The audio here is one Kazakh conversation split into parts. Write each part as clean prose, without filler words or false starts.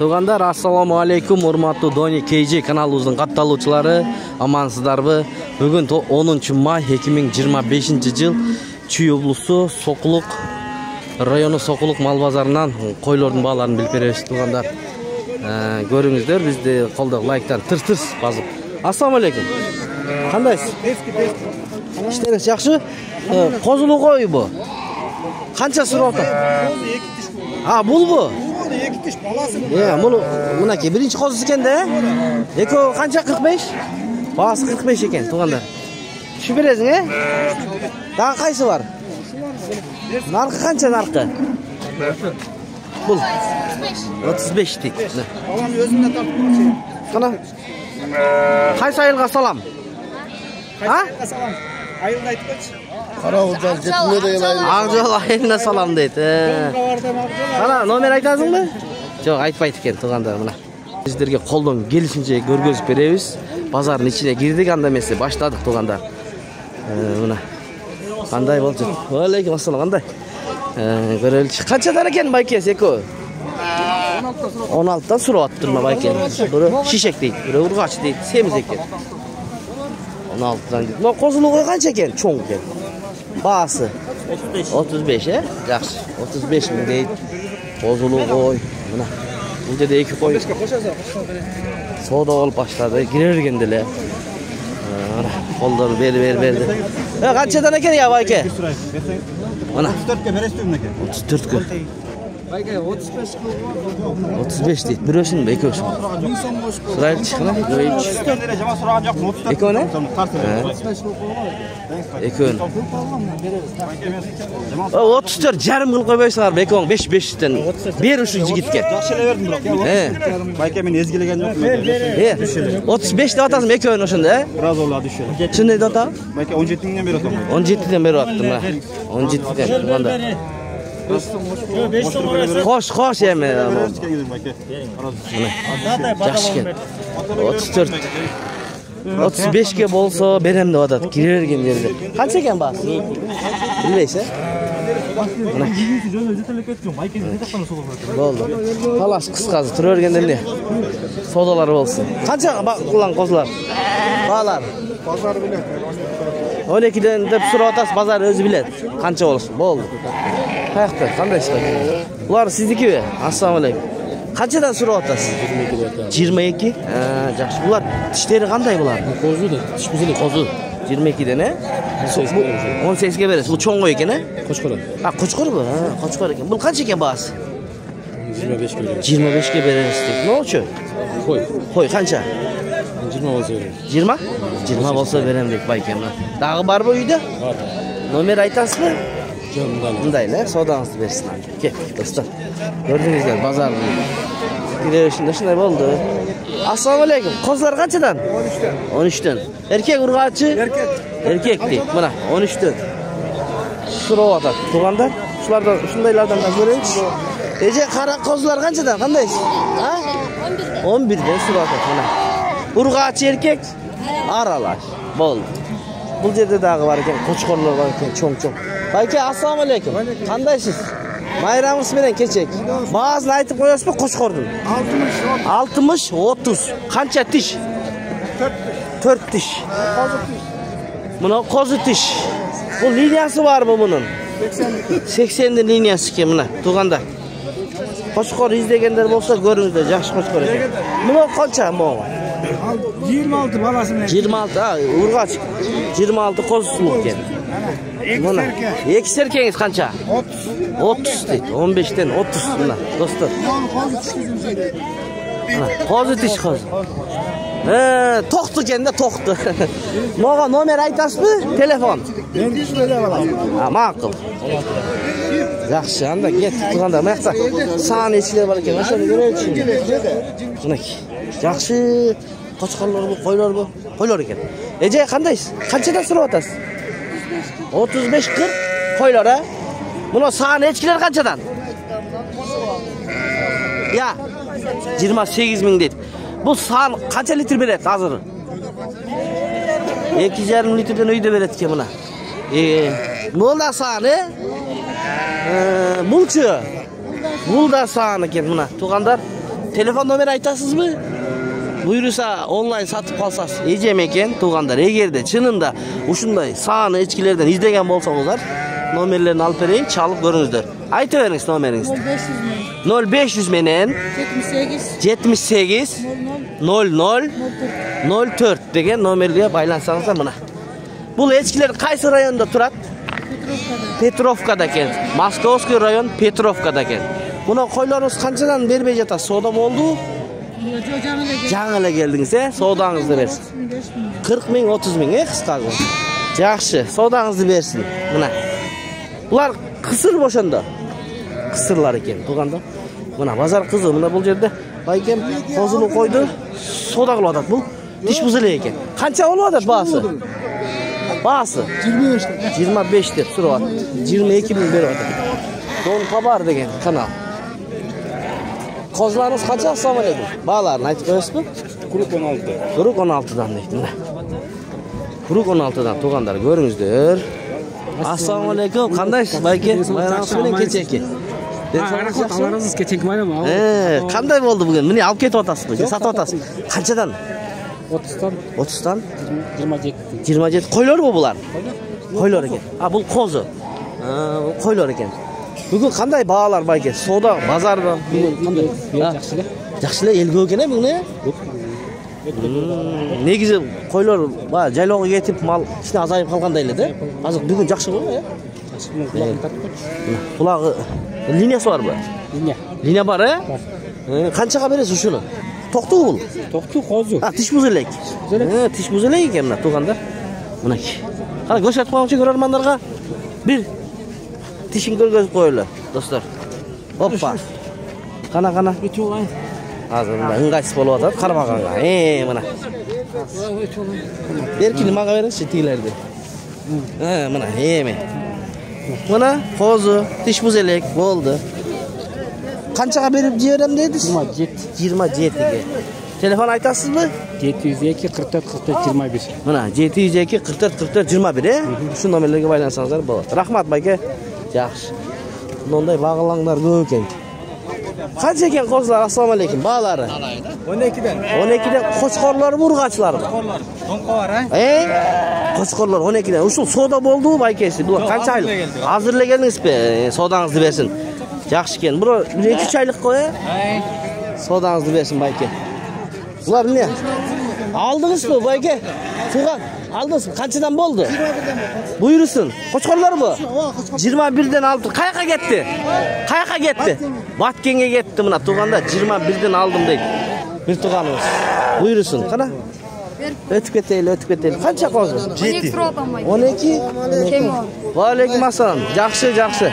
Tuğanдар, assalamu alaikum, urmatlı Doni KJ kanalımızın kattalıçıları, amansızdarбы? Bugün 10 may 2025 yıl Чүй облысы Сокулук району Сокулук мал базарынан койлордун бааларын билип беребиз. Туғандар, көрүңүздөр, бизди колдо лайктан тырс-тырс басып. Ассаламу алейкум. Кандайсыз? Иштериңиз жакшы? Козулуу койбу? Канча сурап атат? Булбу? Bunu bunaki birinci kozusu ekan da. Eko kancha 45? Bahası 45 ekan, tuğanlar. Şu beresiň, he? Daha qaysı var? Narxı kancha narxı? Bul. 35 deydi. Alan özünde tapıp Qana. Qaysı ayılga salam? Ha? Ayılga aytpaç. Qarag'uldan jetmede yelaydi. Aqjol ayılına salam deydi. Qana, nomer aytasыңбы? Жоқ, айтпайды екен, туғандар, мына. Сіздерге қолдан келісінше көргізіп береміз. Базардың ішіне кірдік, анда емесе баштадық, туғандар. Мына. Қандай болды? Алейкум ассалам, қандай? Көрелші. Қаншадан екен байке, секо? 16-тан сұрап атты мына байке. Бірі шишек дейді, бірі ұрғач дейді, семіз екен. 16-тан дейді. Мына қозылы қой қанша екен? Чоң екен. Бағасы 35, жақсы. 35 мың дейді. Қозылы қой. Mına. Bu da iki koy. Soda olup başladı. Girerken dile. Kolları verdi. Kaçadan eken ya bayke? Mına. 34'ke verestiyim neke. 34'ke. Bayke 35 35 değil. Bir ölçün mü? İki ölçün. Sırayla çıkına. İki öne? İki öne. 34 жарым kıl koymaysalar. Belki 5-5'ten. Bir uçun gitken. Yaşıyla verdim bırak. Bayke men ezgilegen yok. 35 de atasın iki öne şunda. Biraz ola düşüyor. Şunda da atam? Bayke 17'den beri atam. 17'den beri attım ha. 17'den. Hoş yeme. Жақсы. 34. 35'ke bolsa berem de adat girergen жерде. Qancha ekan bas? Bilmaysiz? Bo'ldi. Xalas qisqasi turarganda ne? Sodalar bolsun. Qancha qilgan qo'zlar? Balar. Pazar bilet. 12'den deb so'rab atasiz, bazar o'zi biladi. Qancha bo'lsin? Bo'ldi. Qayerda? Qanday chiqadi? Ular sizniki-mi? Assalomu alaykum. Qanchadan so'rab atasiz? 22. Yaxshi. Bular tishlari qanday bular? Qo'zida, tish buzilib. Qo'zi 22dan, he? 18 ga berasiz. Bu cho'ng ekan, he? Qo'chqor. Qo'chqor bu. Qo'chqor ekan. Bu qancha ekan bahasi? 25 ga beramiz. 25 ga berasiz. Nima uchun? Qo'y qancha? 20 bo'lsa beramiz. 20? 20 bo'lsa beraman deb baykamda. Dag'i bar bu uyda? Bor. Nomer aytasizmi? Bunday. Sodаңызды bersinlar. Kel, do'stlar. Ko'rdingizlar, bozor. Kirishinde shunday bo'ldi. Assalomu alaykum. Qozlar qanchadan? 13dan. 13dan. Erkek urg'achi? Erkek deydi. Mana 13dan. So'rab atadi. Tuğanlar, shulardan shundaylardan ko'raylik. Eje qara qozlar qanchadan? Qandaysiz? Ha? 11dan so'rab atadi mana. Urg'achi erkek aralash. Bo'ldi. Bu yerda dag'i var ekan, qo'chqorlar var ekan, cho'ng-cho'ng. Bayke, assalomu alaykum. Qandaysiz? Bayramınız bilen keçek. Bazını aytıp koyasızmı qo'chqordan? 60, 30. Qancha tish? 4 tish. Buna qo'zi tish. Bu liniyasi var mı bunun? 80'den liniyasi ekan buna. Tuğanda. Qo'chqor izlegenler bolsa ko'ringizlar, yaxshi qo'chqor ekan. Buna qancha bu? 26 balası mı? 26, urg'ach. 26 qo'zsuluk ekan. Buna. Ekis erkeğiniz qancha? 30 deydi. 15'ten 30 buna. Dostlar. Qo'zi tish qo'zi. To'qti ekanda to'qti. Moga nomer aytasizmi? Telefon. Ben de şöyle alayım. Ma'qul. Yaxshi, anda ket turganda maqsa sani ichlar bor ekan, o'shani ko'raylik. Bunaki. Yaxshi. Qo'chqorlar bu, qo'ylar bu. Qo'ylar ekan. Eje, qandaysiz? Qanchadan so'rab atasiz? 35-40 qo'ylar, ha? Buni sani echkilar qanchadan? Ya, 28 ming deydi. Bu san qancha litr beradi hozir? 2,5 litrdan uyda beradi ekan buna. Mo'la sani? Bulchi. Bulda sani ekan buna. Tuğanlar telefon nomeri aytasızbı? Buyursa online satıp kalsaz ejem eken tuğanlar. Egerde çınında uşunday sağını echkilerden izdegen bolsаңыздар, nomerlerini alıp bereyim, çalıp görüңüzдөр. Ayta beriңiz nomeriңizди. 0500 menen 78 00 04 деген номерге байлансаңыздар мына. Бул echkiler кайсы районда турат? Petrovkada eкен. Moskovskiy rayon Petrovkada eкен. Buna koylarınız kançadan berбей жатасыз? Soda boldu? Жаңы эле келдиңиз, содаңызды берсин. 40 миң, 30 миң, кыскасы. Жакшы, содаңызды берсин. Мына. Булар кысыр бошондо. Кысырлар экен, туганда. Мына базар кызы, мына бул жерде байкем козуну койду, сода кылып атат бул. Тиш буз эле экен. Канча болуп атат баасы? Баасы 25 деп сурап атат. 22 миң берип атат. Дон Хабар деген канал. Kozlarınız kaça? Assalamu alaikum. Bağlarını aytıp koyasızbı? Kuruk 16. Kuruk 16'dan deydi. Kuruk 16'dan tuğanlar görüңүздөр. Assalamu alaikum. Kandaysiz bayke? Bayramınız bilen keçeki. Allah razı keçeki bayram. Kanday boldu bugün? Mine alıp ketip atasızbı? Satıp atasızbı? Kançadan? 30'dan. 30'dan? 27. 27. Koylar mı bular? Koylar eken. Ha bu kozu. Koylar eken. Bugün kanday bağlar bayke? Soda, bazarda. Bugün kanday? Жақшылы. Жақшылы elge ökene mi ne? Negizi koylar jayloğu getip mal içine azayıp kalgандай elе de. Azık bugün жақşı mı ya? Kulağı liniyası var mı? Linya var he? Kançaga beresiz uşunu? Toktu bul. Toktu kozu. Ha tiş buz elek. Tiş buz elek eken mına tuğanda. Mına ki. Kana gösterip koyamçı görermanlarga bir tişin görgözüp koyuyorlar dostlar. Hoppa. Kana. Hazır mına ыңгайсыз болуп атат кармаганга. Мына. Беркини мага бериңизчи тигилерди. Мына эме. Мына козу, тиш буз элек болду. Канчага берип жиберем дедиз? 27. Telefon aytasızbı? 702 44 44 21. Mına 702 44 44 21 Şu nomerlerge baylansanızlar bolat. Rahmat bayke. Yaxşı. Bunday bağlanlar көп eкен. Kança eken kozlar? Assalamu alaikum. Bağları? 12'den. 12'den koçkorlar mı, urgaçlar mı? Donqa var ha? Koçkorlar 12'den. Uşul soda boldu baykesi. Bu kança aylık? Hazırla geldiniz be. Sodanızı versin. Yaxşı eken. Bura 2-3 aylık koy. Sodanızı versin bayke. Bunlar ne? Aldınız mı bayke? Tuğan. Aldınız mı? Kançadan boldu? 21'den. Buyursun. Koçkorlar mı? 21'den aldı. Kayaka gitti? Kayaka gitti? Batkenge gitti buna. Tuğanda 21'den aldım deydi. Bir tuğanımız. Buyursun. Kana? Ötüp eteyle. Kança kozu? 12 suratım var. 12? Kim o? Aleyküm assalam. Жақсы.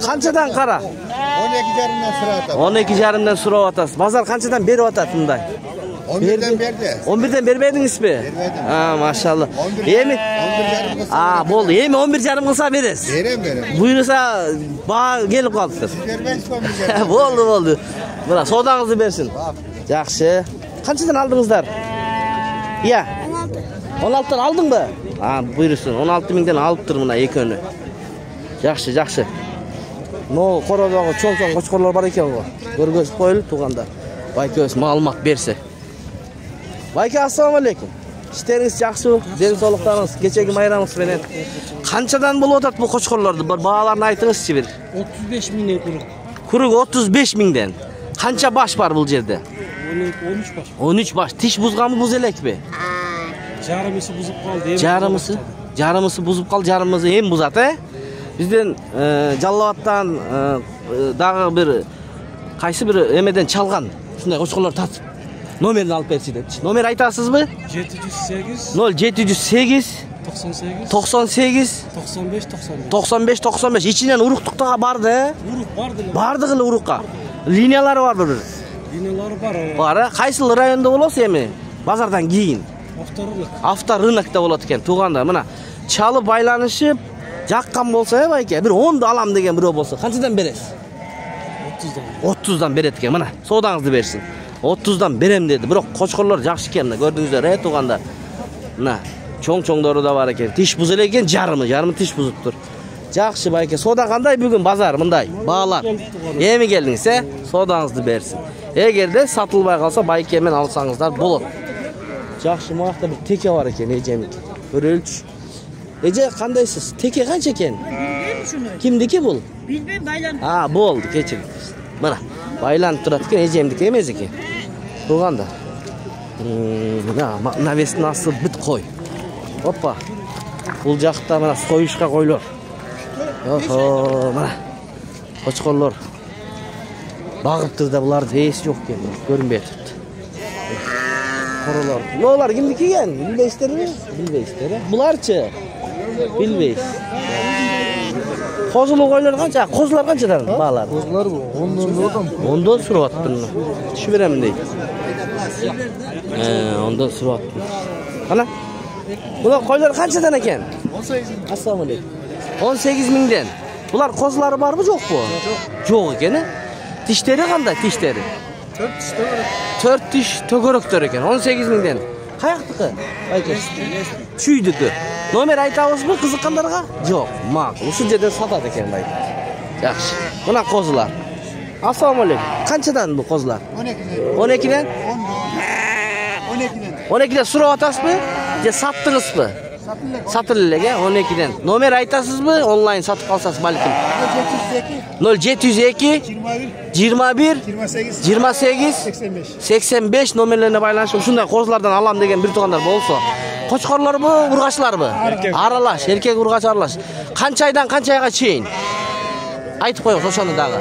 Kançadan kara? 12,5'dan surap atasız. Bazar kançadan berip atat bunday? 11'den berdi. 11'den bermediniz mi? Ha maşallah. İyi mi? 11,5 boldu. İyi mi? 11,5 kılsa veririz. Verem. Buyursa bağ gelip kaldıdır. Boldu. Buna sodanızı versin. Yaxşı. Kançadan aldınızlar? Ya. 16'dan aldın mı? Ha buyursun. 16 miңден alıptır buna iki önü. Yaxşı. No korodağı çoğ koçkorlar var eken o. Görgözüp koyulup tuğanda. Bayke öz malumat berse. Bayke assalamu alaikum. İşleriniz yaxşı, densoluqlarınız, keçeki bayramınız menen. Kançadan bolup atat bu koçkorlardı? Bir bağlarını aytыңызчы bir. 35 miңden kuruk. Kuruk 35 miңден. Kança baş var bu yerde? 13 baş. 13 baş. Tiş buzgan mı, buz elek mi? Jarımısı buzup kaldı. Jarımısı buzup kaldı, jarımızı hem buzat he? Bizden Jallabattan dağı bir kaysı bir emeden çalgan. Şunday koçkorlar tatıp nomerini alıp bersi dedi. Nomer aytasız mı? 708 0708 98 95 95 içinden uruktukta bardı he? Uruk vardı. Bardığılı urukka. Linyaları var bir. Linyaları var. Var he? Kaysı rayonda olası emi? Bazardan giyin. Aftar rınakta olat eken tuğanda. Mına çalı baylanışıp jakkan bolsa ya bayke. Bir 10'da alam degen biri bolsa. Kançadan beresiz? 30'dan beret eken. Mına sodanızı versin. 30'dan berem dedi. Biroq koçkorlar жақшы eken. Gördüңүздөр tuğanda. Mına çoğ-çoğları da var eken. Tiş buz ele eken jarımı tiş buzuptur. Жақшы bayke. Soda kanday bugün bazar mınday? Bağlar. Emi geldiniz he? Sodanızı bersin. Эгерде сатылбай калса байкемен алсаңыздар болот. Жакшы мактап бир теке бар экен, эжемики. Көрөлчү. Эже кандайсыз? Теке канча экен? Кимдики бул? Билбейм, байланып. Болду, кечир. Мына, байланып турат экен, эжемдики эмес экен. Туганда. Навестин асы бүт кой. Опа. Бул жакта мына союшка койлор. Охо, мына. Кочкорлор. Багыптыр да буларды эси жок экен, көрүнбөй атат. Королор. Булар кимдики экен? Билбейсиздерби? Билбейсиздер. Буларчы? Билбейсиз. Козулуу койлор канча? Козулар канчадан баалар? Козулар 10-дон. 10-дон сурап аттым. Түшүп берем дейт. 10-дон сурап аттым. Кана? Булар койлор канчадан экен? 18. Ассаламу алейкум. 18 миңден. Булар козулары барбы, жокпу? Жок экен. Тиштери кандай, тиштери? 4 тиште бар. 4 тиш төгөрөктөр экен. 18 миңден. Каяктыкы? Байке. Чүйдүкү. Номер айтабызбы кызыккандарга? Жок, макул. Ушул жерден сатат экен байке. Жакшы. Мына козулар. Ассаламу алейкум. Канчадан бу козулар? 12ден. 12ден сурап атасызбы? Же саттыңызбы? Сатыл элеге 12ден. Номер айтасызбы? Онлайн сатып калсаңыз балким. 0702 21 28 85 номерлерине байланышып ушундай козулардан алам деген бир туугандар болсо, кочкорлорбу, ургачларбы? Аралаш, эркек ургач аралаш. Канча айдан канча айга чейин? Айтып коёңуз ошону дагы.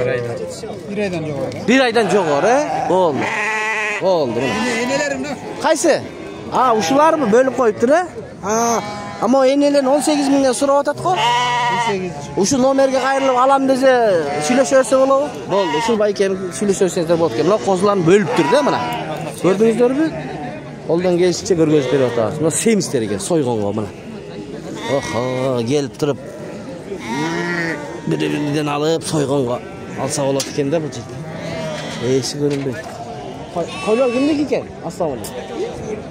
1 айдан жогору. 1 айдан жогору, Болду. Болду. Энелерим да. Кайсы? Ушуларбы бөлүп коюптур, Ама энелерин 18 миңден сурап атат го. 18. Ушул номерге кайрылып алам десе, сүйлөшө берсе болобу? Болду, ушул байкем сүйлөшө берсеңиздер болот экен. Мына козуларын бөлүптүр да мына. Көрдүңүздөрбү? Колдон келишинче көргөзүп берип атабыз. Мына семистер экен, сойгонго мына. Охо, келип туруп бир-биринен алып сойгонго алса болот экен да бул жерде. Эси көрүнбөйт. Койлор кимдики экен? Ассаламу алейкум.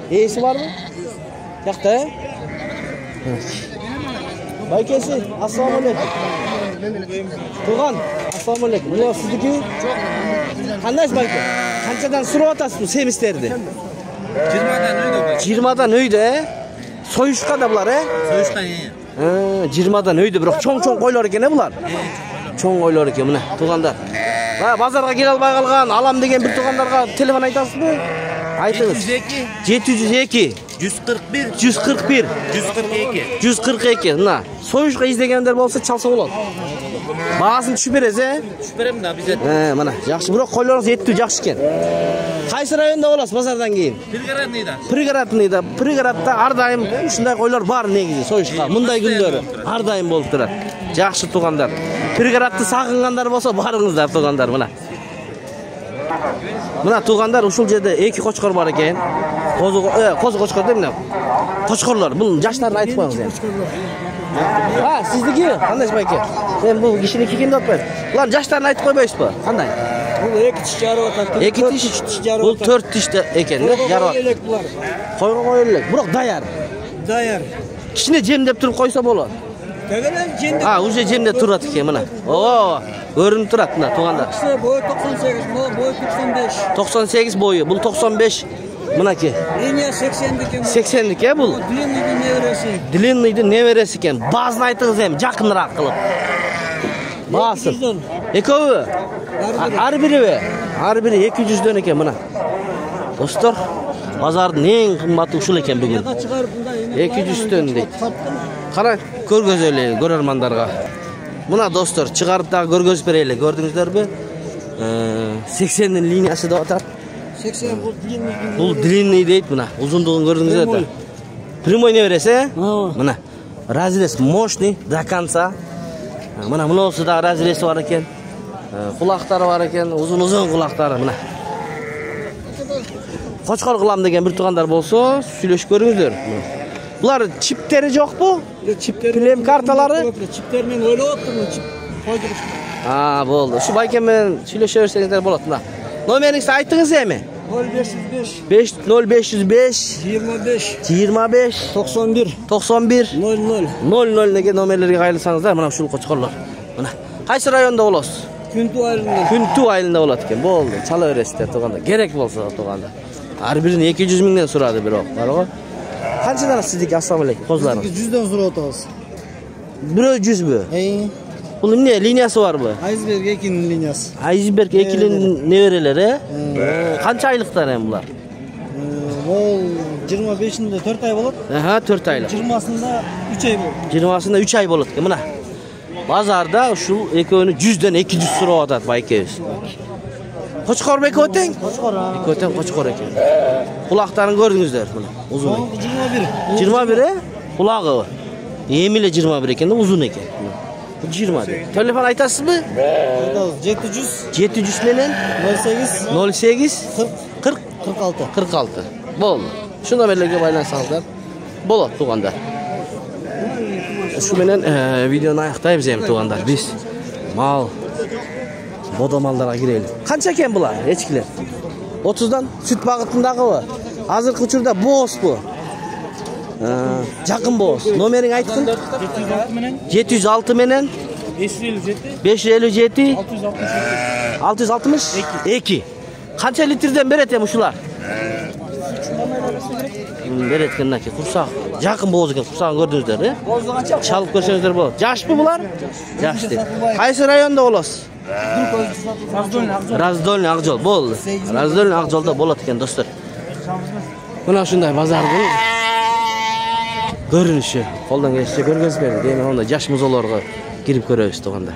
Эси барбы? Жакта, Байкеси, ассаламу алейкум. Туган, ассаламу алейкум. Мына сиздики? Кандайсыз байке? Канчадан сурап атасызбы семистерди? 20дан өйдө, Союшка да булар, Союшка. 20дан өйдө, бирок чоң-чоң койлор экен, булар. Чоң койлор экен, мына тугандар. Базарга келе албай калган, алам деген бир тугандарга телефон айтасызбы? Айтыңыз. 702 141 142 мына союшка издегендер болсо чалса болот. Баасын түшүп бересиз, Түшүп берем да биз. Мына жакшы, бирок койлоруңуз эттүү жакшы экен. Кайсы районда болосуз базардан кийин? Пригородда ар дайым ушундай койлор бар негизи союшка. Мындай күндөрү ар дайым болуп турат. Жакшы тугандар. Пригородду сагынгандар болсо барыңыздар тугандар мына. Мына тугандар ушул жерде 2 кочкор бар экен. Козу кочкор дейм мен. Кочкорлор, бул жаштарын айтып коюңуз эми. Сиздики кандай байке? Мен бул кишиники кимди атпайт? Булар жаштарын айтып койбойсузбу? Кандай? Бул 2 тиш жарып атат. 2 тиш жарып. Бул 4 тиште экен, жарып. Койго коюл элек, бирок даяр. Кичине жемдеп туруп койсо болот. Уже жемдеп турат экен мына. Көрүнүп турат мына тугандар. Бою 98, бою 95. 98 бою, бул 95. Мынаки. Линия 80дики. 80дики бул. Длинныйдын небереси экен. Баазын айтыңыз эми жакыныраак кылып. Баасын. Экөөбү? Ар бириби? Ар бири 200дөн экен мына. Достор, базардын эң кымбаты ушул экен бүгүн. 200дөн дейт. Кара көргөзөлү көрөрмандарга. Мына достор, чыгарып дагы көргөзүп берели. Көрдүңүздөрбү? 80дин линиясы деп атат. 80 бул длинный. Бул длинный дейт мына. Узундугун көрдүңүздөр да. Прямой небереси, мына. Разрез мощный до конца. Мына мыносу да разреси бар экен. Кулактары бар экен, узун кулактары мына. Кочкор кылам деген бир тугандар болсо, сүйлөшүп көрүңүздөр. Булар чиптери жокпу? Плем карталары? Чиптер мен ойлоп атырмын, чип койдуруп. Болду. Ушу байкемен сүйлөшө берсеңиздер болот мына. Номериңизди айтыңыз эми. 0505 0505 25 91 00 деген номерлерге кайрылсаңыздар, мына ушул кочкорлор. Мына. Кайсы районда болосуз? Күнту ayılında. Күнту айылында болот экен. Болду. Чала бересиздер туганда. Керек болсо туганда. Ар бирин 200 миңден сурады бирок. Барго. Канчадан сиздики? Ассаламу алейкум. Козларың. 100'den sonra otağız. Бирөө 100бү? Бул эмне линиясы барбы? Айсберг 2'nin linyası. Айсберг 2'лин неберелер, Канча айлыктар эми булар? Ол 25'inde 4 ay болот. Аха, 4 айлык. 20'sında 3 ay болот. 20'сында 3 ай болот экен. Мына. Базарда ушул экөөнү 100ден 200 сурап атат байкебиз. Кочкор беке өтең? Koçkor ha. Экөтен кочкор экен. Кулактарын көрдүңүздөр мына. Узун. 21. 21 кулагы. Эмиле 21 экен да узун экен. 20 деп. Телефон айтасызбы? Айтабыз 700 700 менен 08 08 40 46. 46. Болду. Şu номерлерге байлансаңыздар. Болот тугандар. Şu менен видеону аяктайбыз эми тугандар. Биз мал бодомалдарга кирели. Канча экен булар? Эчкилер. 30дан сүт багытындагыбы? Азыркы учурда бооспу? Жакын боос. Номериң айткын? 706 менен 557 662 Канча литрден берет эми ушулар? Берет экен курсак. Жакын бооз экен, курсагын көрдүңүздөр, Чалып көрсөңүздөр болот. Жашпы булар? Жаш дейт. Кайсы районда болосуз? Раздольный Акжол. Болду. Раздольный Акжолдо болот экен достор. Мына ушундай базардын көрүнүшү. Колдон келишинче көргөзүп бердик. Эми онда жаш музоолорго кирип көрөбүз тугандар.